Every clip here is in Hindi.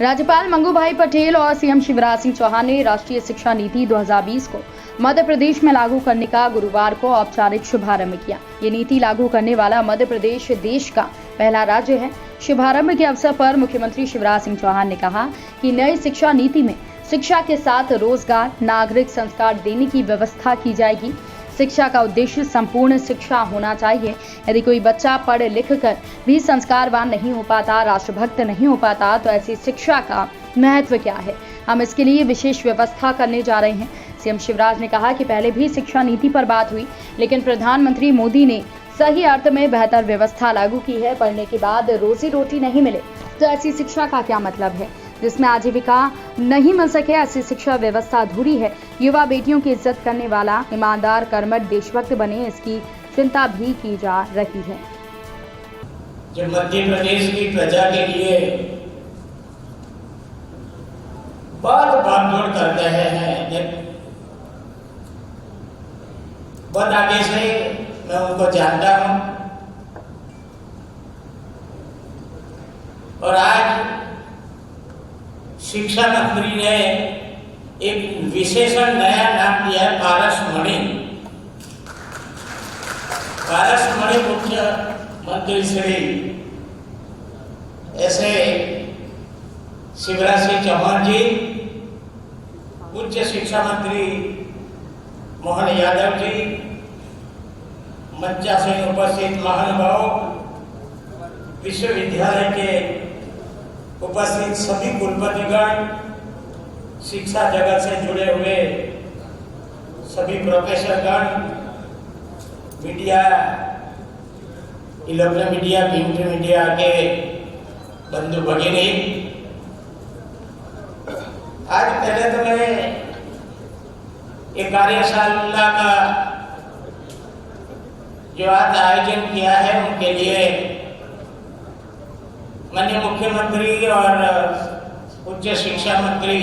राज्यपाल मंगूभाई पटेल और सीएम शिवराज सिंह चौहान ने राष्ट्रीय शिक्षा नीति 2020 को मध्य प्रदेश में लागू करने का गुरुवार को औपचारिक शुभारंभ किया। ये नीति लागू करने वाला मध्य प्रदेश देश का पहला राज्य है। शुभारंभ के अवसर पर मुख्यमंत्री शिवराज सिंह चौहान ने कहा कि नई शिक्षा नीति में शिक्षा के साथ रोजगार, नागरिक संस्कार देने की व्यवस्था की जाएगी। शिक्षा का उद्देश्य संपूर्ण शिक्षा होना चाहिए। यदि कोई बच्चा पढ़ लिख कर भी संस्कारवान नहीं हो पाता, राष्ट्रभक्त नहीं हो पाता, तो ऐसी शिक्षा का महत्व क्या है? हम इसके लिए विशेष व्यवस्था करने जा रहे हैं। सीएम शिवराज ने कहा कि पहले भी शिक्षा नीति पर बात हुई, लेकिन प्रधानमंत्री मोदी ने सही अर्थ में बेहतर व्यवस्था लागू की है। पढ़ने के बाद रोजी रोटी नहीं मिले तो ऐसी शिक्षा का क्या मतलब है? जिसमें आजीविका नहीं मिल सके, ऐसी शिक्षा व्यवस्था अधूरी है। युवा बेटियों की इज्जत करने वाला, ईमानदार, कर्मठ, देशभक्त बने, इसकी चिंता भी की जा रही है। जो मध्य प्रदेश की प्रजा के लिए बहुत भागदौड़ कर रहे हैं, बहुत आगे से मैं उनको जानता हूं, और आज शिक्षा मंत्री ने एक विशेषण नया नाम दिया है, पारसमणि। पारसमणि मुख्यमंत्री श्री ऐसे शिवराज सिंह चौहान जी, उच्च शिक्षा मंत्री मोहन यादव जी, मंचा से उपस्थित महानुभाव, विश्वविद्यालय के उपस्थित सभी कुलपतिगण, शिक्षा जगत से जुड़े हुए सभी प्रोफेसरगण, media, electronic media, print media के बंधु भगिनी, आज पहले तो मैंने एक कार्यशाला का जो आज आयोजन किया है उनके लिए माननीय मुख्यमंत्री और उच्च शिक्षा मंत्री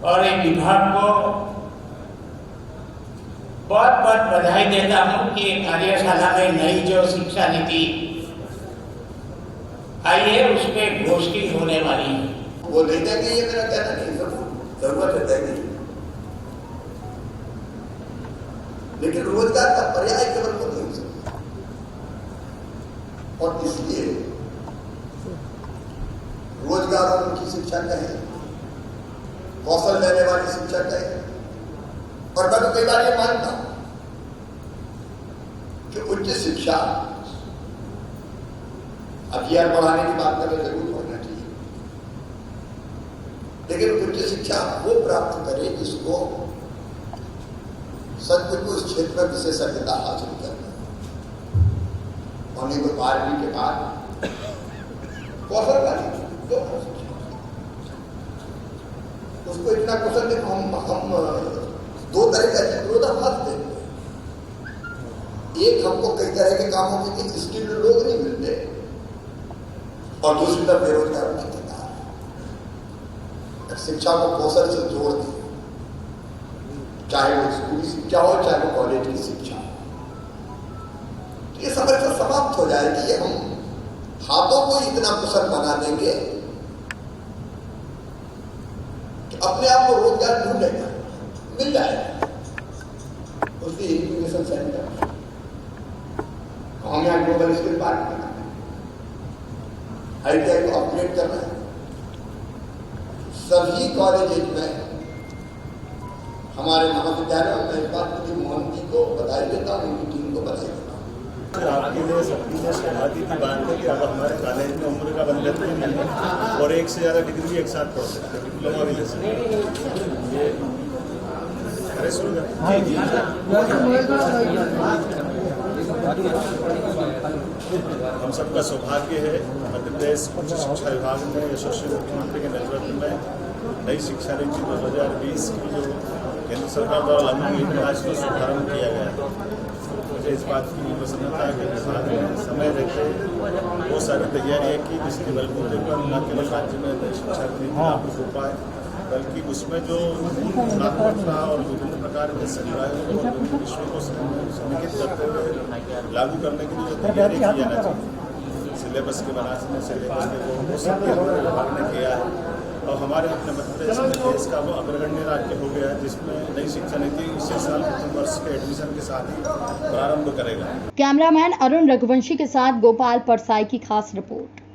और एक विभाग को बहुत बहुत बधाई देता हूं कि कार्यशाला में नई जो शिक्षा नीति आई है उस पर गोष्ठी होने वाली है। वो नहीं देंगे, ये मेरा कहना नहीं, जरूरत है देंगे, लेकिन रोजगार का पर्याय केवल वो नहीं हो सकता, और इसलिए रोजगार की शिक्षा कहें, कौशल लेने वाली शिक्षा कहें। और मैं तो कई बार ये मानता हूं कि उच्च शिक्षा अभियान बढ़ाने की बात करें, जरूर होना चाहिए, लेकिन उच्च शिक्षा वो प्राप्त करे जिसको सचमुच उस क्षेत्र में विशेषज्ञता हासिल करना, होने को 12वीं के बाद कौशल वाली उसको इतना कुशल नहीं, हम दो तरह का विरोधाभास देखते हैं। एक, हमको कई तरह के कामों के स्किल्ड लोग नहीं मिलते, और दूसरी तरफ बेरोजगार की कतार है। शिक्षा को कौशल से जोड़ दें, चाहे वो स्कूली शिक्षा हो, चाहे वो कॉलेज की शिक्षा हो, तो ये समस्या समाप्त हो जाएगी। ये हम हाथों को इतना कुशल बना देंगे कि अपने आप को रोजगार ढूंढेगा, मिल जाएगा। उसकी इंक्यूबेशन सेंटर हम यहाँ ग्लोबल स्किल पार्क करना है, ITI को अपग्रेड करना है। सभी कॉलेज में, हमारे महाविद्यालयों में इस बात की मोहन जी को बधाई देता हूँ, उनकी टीम को बधाई देता हूँ। आपके लिए सबकी ने सहमति की बात है कि अब हमारे कॉलेज में उम्र का बंधन भी नहीं है, और एक से ज़्यादा डिग्री एक साथ पढ़ सकते हैं, डिप्लोमा भी ले सकते हैं। ये अरे सुन हम सबका सौभाग्य है, मध्य प्रदेश उच्च शिक्षा विभाग में यशस्वी मुख्यमंत्री के नेतृत्व में नई शिक्षा नीति 2020 की जो केंद्र सरकार द्वारा लागू हुई है, आज तो शुभारंभ किया गया। मुझे इस बात की प्रसन्नता है कि विभाग ने समय रहते बहुत सारी तैयारियाँ की, जिसके बलबूते पर न केवल राज्य में नई शिक्षा नीति लागू हो पाए, बल्कि उसमें जो गुणात्मक था और विभिन्न प्रकार के समुदायों को और विभिन्न विषयों को समेकित करते हुए लागू करने के लिए जो तैयारी की जाना चाहिए, सिलेबस के बनाने से लेकर के वो सब भी हमारे विभाग ने किया है और हमारे अपने मध्य प्रदेश में देश का वो अग्रगण्य राज्य हो गया है जिसमें नई शिक्षा नीति इसी साल प्रथम वर्ष के एडमिशन के साथ ही प्रारंभ करेगा। कैमरामैन अरुण रघुवंशी के साथ गोपाल परसाई की खास रिपोर्ट।